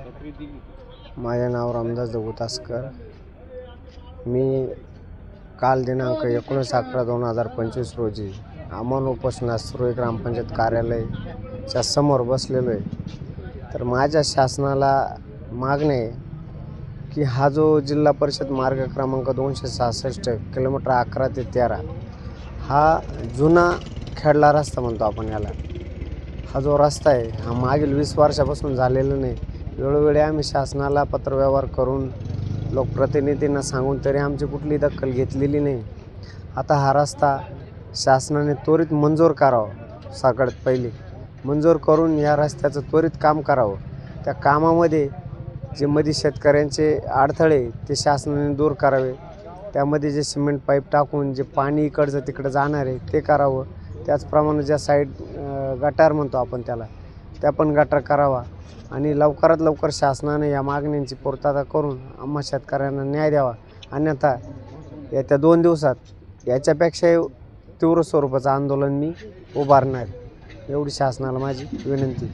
माझे नाव रामदास दगुतासकर। मी काल दिनांक 19/11/2025 रोजी आमोन उपोषणात सुरई ग्रामपंचायत कार्यालयाच्या समोर बसलेलो आहे। तर माझ्या शासनाला मागणे आहे की हा जो जिल्हा परिषद मार्ग क्रमांक 266 किलोमीटर 11 ते 13 हा जुना खेडला रस्ता म्हणतो आपण याला। हा जो रस्ता आहे हा मागील 20 वर्षापासून झालेला नाही। वेळोवेळी आम्ही शासनाला पत्रव्यवहार करून लोकप्रतिनिधींना सांगून तरी आमची कुठली दखल घेतलेली नाही। आता हा रस्ता शासनाने त्वरित मंजूर करावा, सगळ्यात पहिले मंजूर करून या रस्त्याचं त्वरित काम करावं। त्या कामामध्ये जे मध्ये शेतकऱ्यांचे अडथळे ते शासनाने दूर करावे। त्यामध्ये जे सिमेंट पाईप टाकून जे पाणी इकडचं तिकडं जाणार आहे ते करावं। त्याचप्रमाणे ज्या साईड गटार म्हणतो आपण त्याला, त्या पण गटार करावा आणि लवकरात लवकर शासनाने या मागण्यांची पूर्तता करून आम्हा शेतकऱ्यांना न्याय द्यावा। अन्यथा येत्या 2 दिवसात याच्यापेक्षा तीव्र स्वरूपाचं आंदोलन मी उभारणार, एवढी शासनाला माझी विनंती।